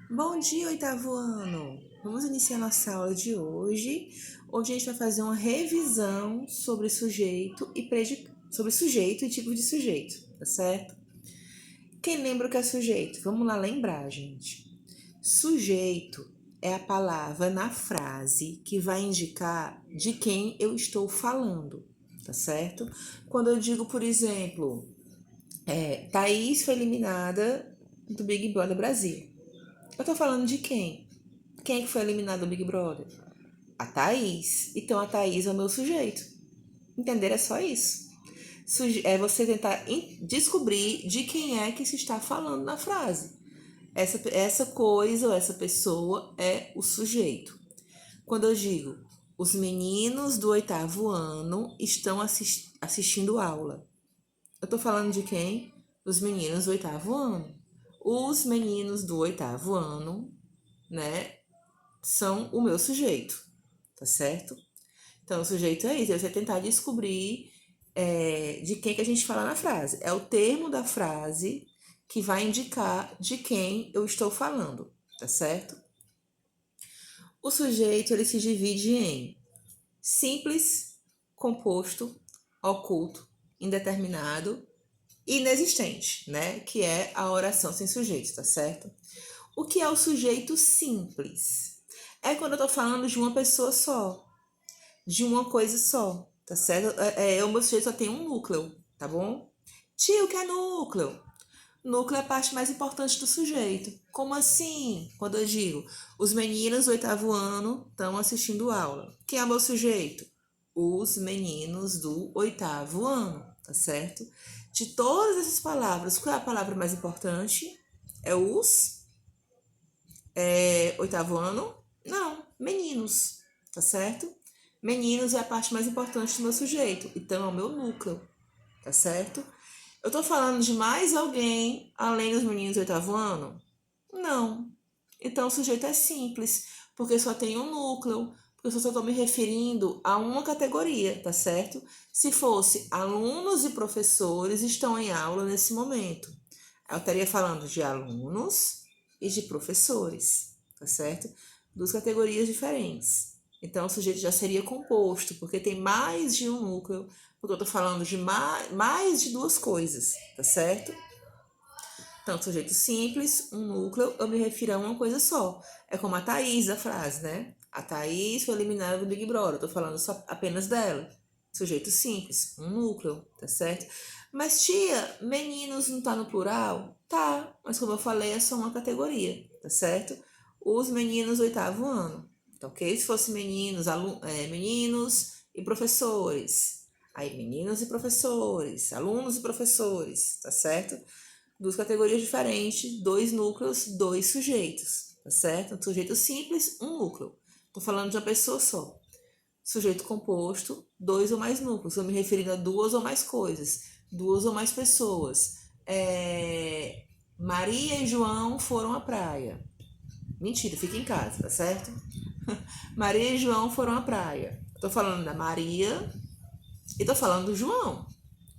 Bom dia, oitavo ano! Vamos iniciar nossa aula de hoje. Hoje a gente vai fazer uma revisão sobre sujeito e sobre sujeito e tipo de sujeito, tá certo? Quem lembra o que é sujeito? Vamos lá lembrar, gente. Sujeito é a palavra na frase que vai indicar de quem eu estou falando, tá certo? Quando eu digo, por exemplo, Thaís foi eliminada do Big Brother Brasil. Eu tô falando de quem? Quem é que foi eliminado do Big Brother? A Thaís. Então a Thaís é o meu sujeito. Entender é só isso. É você tentar descobrir de quem é que se está falando na frase. Essa coisa ou essa pessoa é o sujeito. Quando eu digo os meninos do oitavo ano estão assistindo aula, eu tô falando de quem? Dos meninos do oitavo ano. Os meninos do oitavo ano, né, são o meu sujeito, tá certo? Então, o sujeito é isso, é você tentar descobrir de quem que a gente fala na frase. É o termo da frase que vai indicar de quem eu estou falando, tá certo? O sujeito, ele se divide em simples, composto, oculto, indeterminado e inexistente, né? Que é a oração sem sujeito, tá certo? O que é o sujeito simples? É quando eu tô falando de uma pessoa só, de uma coisa só, tá certo? O meu sujeito só tem um núcleo, tá bom? Tio, o que é núcleo? Núcleo é a parte mais importante do sujeito. Como assim? Quando eu digo, os meninos do oitavo ano estão assistindo aula. Quem é o meu sujeito? Os meninos do oitavo ano, tá certo? De todas essas palavras, qual é a palavra mais importante? É os oitavo ano? Não, meninos, tá certo? Meninos é a parte mais importante do meu sujeito, então é o meu núcleo, tá certo? Eu tô falando de mais alguém além dos meninos do oitavo ano? Não. Então o sujeito é simples, porque só tem um núcleo, porque eu só estou me referindo a uma categoria, tá certo? Se fosse alunos e professores estão em aula nesse momento, eu estaria falando de alunos e de professores, tá certo? Duas categorias diferentes. Então o sujeito já seria composto, porque tem mais de um núcleo, porque eu estou falando de mais de duas coisas, tá certo? Então, sujeito simples, um núcleo, eu me refiro a uma coisa só. É como a Thaís da frase, né? A Thaís foi eliminada do Big Brother, eu tô falando só apenas dela. Sujeito simples, um núcleo, tá certo? Mas, tia, meninos não tá no plural? Tá, mas como eu falei, é só uma categoria, tá certo? Os meninos do oitavo ano, tá ok? Se fosse meninos e professores. Aí, meninos e professores, alunos e professores, tá certo? Duas categorias diferentes, dois núcleos, dois sujeitos, tá certo? Um sujeito simples, um núcleo. Estou falando de uma pessoa só. Sujeito composto, dois ou mais núcleos. Estou me referindo a duas ou mais coisas, duas ou mais pessoas. Maria e João foram à praia. Mentira, fica em casa, tá certo? Maria e João foram à praia. Estou falando da Maria e estou falando do João.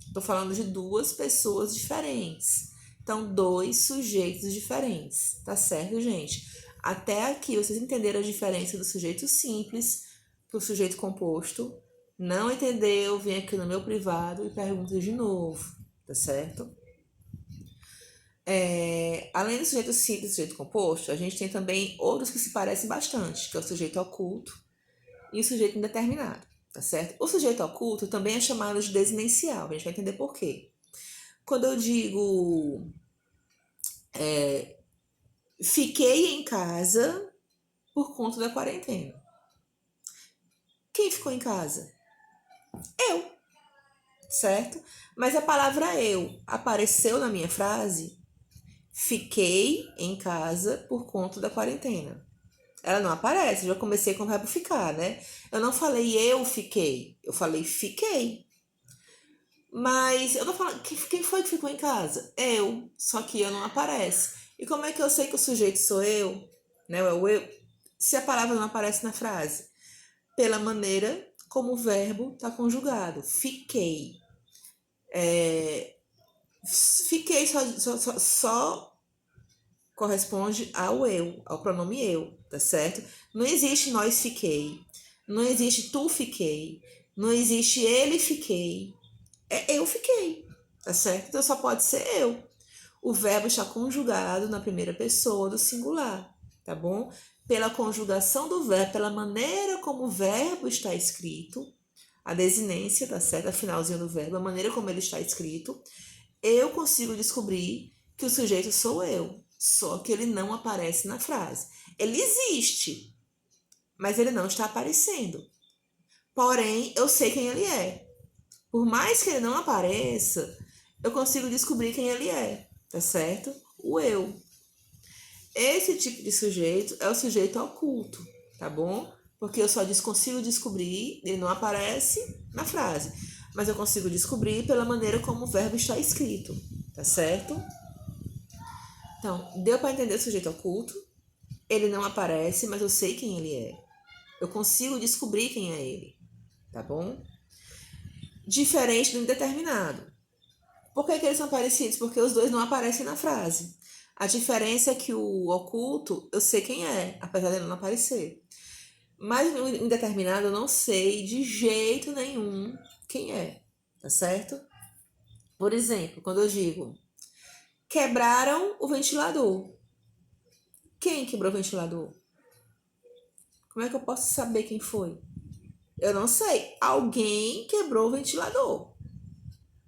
Estou falando de duas pessoas diferentes. Então, dois sujeitos diferentes. Tá certo, gente? Até aqui vocês entenderam a diferença do sujeito simples para o sujeito composto. Não entendeu? Vem aqui no meu privado e pergunta de novo. Tá certo? Além do sujeito simples e do sujeito composto, a gente tem também outros que se parecem bastante, que é o sujeito oculto e o sujeito indeterminado. Tá certo? O sujeito oculto também é chamado de desinencial. A gente vai entender por quê. Quando eu digo fiquei em casa por conta da quarentena. Quem ficou em casa? Eu, certo? Mas a palavra eu apareceu na minha frase. Fiquei em casa por conta da quarentena. Ela não aparece, já comecei com o verbo ficar, né? Eu não falei eu fiquei, eu falei fiquei. Mas eu tô falando, quem foi que ficou em casa? Eu, só que eu não aparece. E como é que eu sei que o sujeito sou eu? Né? É o eu, se a palavra não aparece na frase? Pela maneira como o verbo está conjugado. Fiquei. É, fiquei só corresponde ao eu, ao pronome eu, tá certo? Não existe nós fiquei, não existe tu fiquei, não existe ele fiquei, é eu fiquei, tá certo? Então só pode ser eu. O verbo está conjugado na primeira pessoa do singular, tá bom? Pela conjugação do verbo, pela maneira como o verbo está escrito, a desinência, tá certo? A finalzinha do verbo, a maneira como ele está escrito, eu consigo descobrir que o sujeito sou eu, só que ele não aparece na frase. Ele existe, mas ele não está aparecendo. Porém, eu sei quem ele é. Por mais que ele não apareça, eu consigo descobrir quem ele é, tá certo? O eu. Esse tipo de sujeito é o sujeito oculto, tá bom? Porque eu só consigo descobrir, ele não aparece na frase, mas eu consigo descobrir pela maneira como o verbo está escrito, tá certo? Então, deu para entender o sujeito oculto? Ele não aparece, mas eu sei quem ele é. Eu consigo descobrir quem é ele, tá bom? Diferente do indeterminado. Por que eles são parecidos? Porque os dois não aparecem na frase. A diferença é que o oculto, eu sei quem é, apesar dele não aparecer. Mas no indeterminado, eu não sei de jeito nenhum quem é, tá certo? Por exemplo, quando eu digo, quebraram o ventilador. Quem quebrou o ventilador? Como é que eu posso saber quem foi? Eu não sei. Alguém quebrou o ventilador.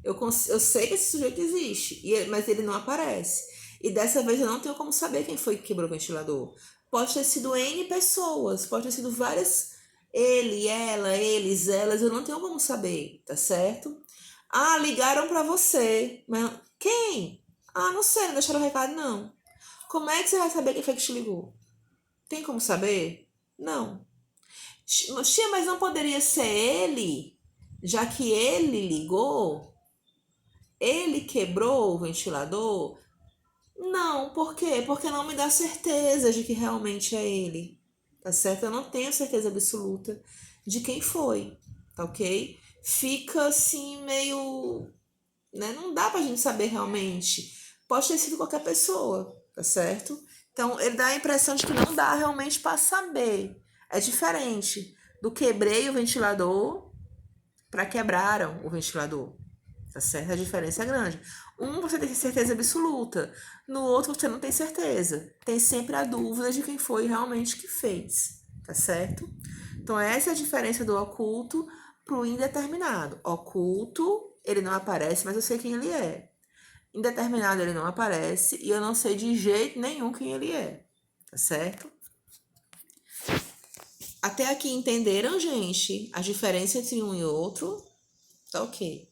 Eu sei que esse sujeito existe, mas ele não aparece. E dessa vez eu não tenho como saber quem foi que quebrou o ventilador. Pode ter sido N pessoas, pode ter sido várias. Ele, ela, eles, elas, eu não tenho como saber, tá certo? Ah, ligaram pra você. Mas quem? Ah, não sei, não deixaram recado, não. Como é que você vai saber quem foi que te ligou? Tem como saber? Não. Tia, mas não poderia ser ele? Já que ele ligou? Ele quebrou o ventilador? Não, por quê? Porque não me dá certeza de que realmente é ele, tá certo? Eu não tenho certeza absoluta de quem foi, tá ok? Fica assim meio, né? Não dá pra gente saber realmente. Pode ter sido qualquer pessoa, tá certo? Então ele dá a impressão de que não dá realmente pra saber. É diferente do quebrei o ventilador para quebraram o ventilador. Tá certo? A diferença é grande. Um você tem certeza absoluta, no outro você não tem certeza. Tem sempre a dúvida de quem foi realmente que fez, tá certo? Então essa é a diferença do oculto pro indeterminado. Oculto, ele não aparece, mas eu sei quem ele é. Indeterminado, ele não aparece e eu não sei de jeito nenhum quem ele é, tá certo? Até aqui entenderam, gente, a diferença entre um e outro? Tá ok.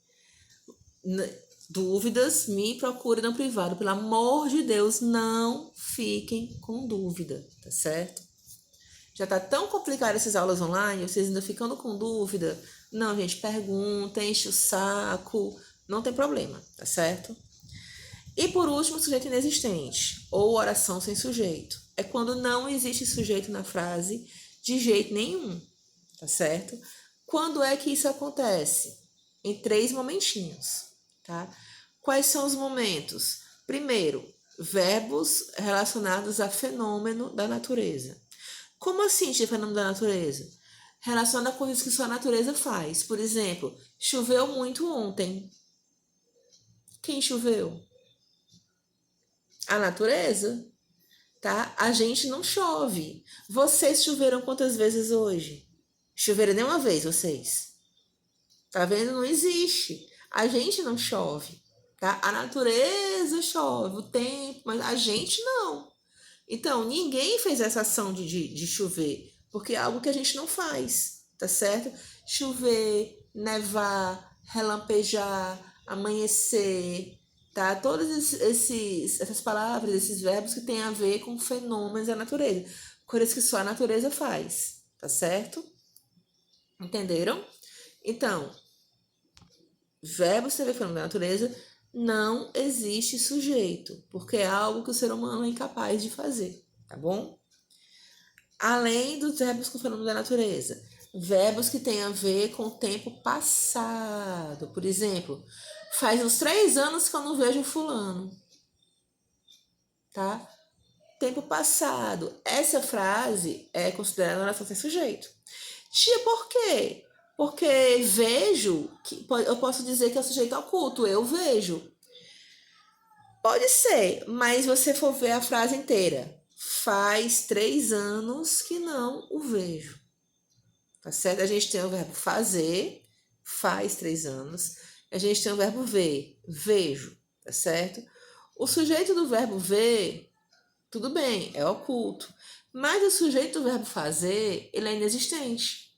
Dúvidas, me procure no privado. Pelo amor de Deus, não fiquem com dúvida, tá certo? Já tá tão complicado essas aulas online, vocês ainda ficando com dúvida. Não, gente, pergunta, enche o saco, não tem problema, tá certo? E por último, sujeito inexistente, ou oração sem sujeito. É quando não existe sujeito na frase de jeito nenhum, tá certo? Quando é que isso acontece? Em 3 momentinhos, tá? Quais são os momentos? Primeiro, verbos relacionados a fenômeno da natureza. Como assim, de fenômeno da natureza? Relaciona com coisas que só a natureza faz. Por exemplo, choveu muito ontem. Quem choveu? A natureza, tá? A gente não chove. Vocês choveram quantas vezes hoje? Choveram nem uma vez, vocês. Tá vendo? Não existe. A gente não chove, tá? A natureza chove, o tempo, mas a gente não. Então, ninguém fez essa ação de chover, porque é algo que a gente não faz, tá certo? Chover, nevar, relampejar, amanhecer, tá? Todas essas palavras, esses verbos que têm a ver com fenômenos da natureza, coisas que só a natureza faz, tá certo? Entenderam? Então, verbo ser fenômeno da natureza, não existe sujeito, porque é algo que o ser humano é incapaz de fazer, tá bom? Além dos verbos com fenômeno da natureza, verbos que têm a ver com o tempo passado. Por exemplo, faz uns 3 anos que eu não vejo fulano, tá? tempo passado. Essa frase é considerada oração sem sujeito. Tia, por quê? Porque vejo, que eu posso dizer que é o sujeito oculto, eu vejo. Pode ser, mas você for ver a frase inteira. Faz 3 anos que não o vejo. Tá certo? A gente tem o verbo fazer, faz 3 anos. A gente tem o verbo ver, vejo. Tá certo? O sujeito do verbo ver, tudo bem, é oculto. Mas o sujeito do verbo fazer, ele é inexistente.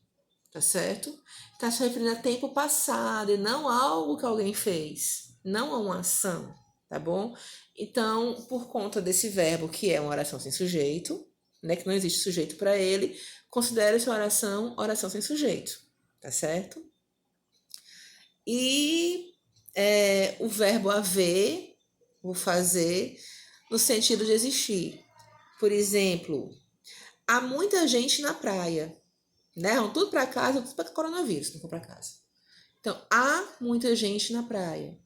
Tá certo? Está se referindo a tempo passado e não a algo que alguém fez. Não a uma ação. Tá bom? Então, por conta desse verbo que é uma oração sem sujeito, né, que não existe sujeito para ele, considere essa oração sem sujeito, tá certo? E o verbo haver, o fazer, no sentido de existir. Por exemplo, há muita gente na praia, né? Vão tudo para casa, tudo para coronavírus, não for para casa. Então, há muita gente na praia.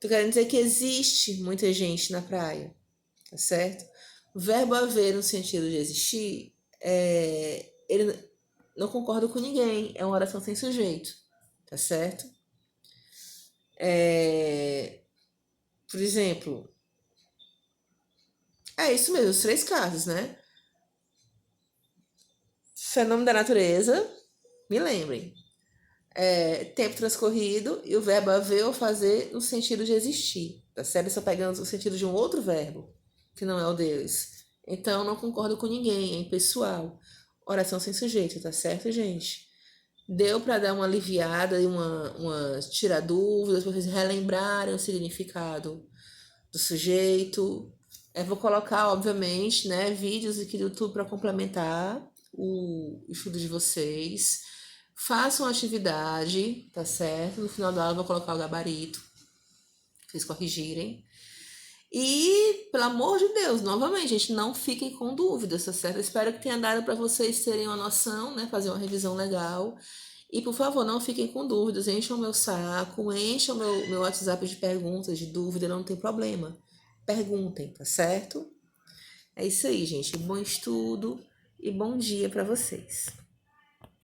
Tô querendo dizer que existe muita gente na praia, tá certo? O verbo haver no sentido de existir, ele não concorda com ninguém, é uma oração sem sujeito, tá certo? Por exemplo, é isso mesmo, os 3 casos, né? Fenômeno da natureza, me lembrem. Tempo transcorrido e o verbo haver ou fazer no sentido de existir, tá certo? Estou pegando o sentido de um outro verbo, que não é o deles. Então, não concordo com ninguém, é impessoal. Oração sem sujeito, tá certo, gente? Deu para dar uma aliviada e uma tirar dúvidas, para vocês relembrarem o significado do sujeito. Vou colocar, obviamente, né, vídeos aqui do YouTube para complementar o estudo de vocês. Façam a atividade, tá certo? No final da aula eu vou colocar o gabarito, pra vocês corrigirem. E, pelo amor de Deus, novamente, gente, não fiquem com dúvidas, tá certo? Eu espero que tenha dado para vocês terem uma noção, né? Fazer uma revisão legal. E, por favor, não fiquem com dúvidas, encham o meu saco, encham o meu WhatsApp de perguntas, de dúvida, não tem problema. Perguntem, tá certo? É isso aí, gente. Bom estudo e bom dia para vocês.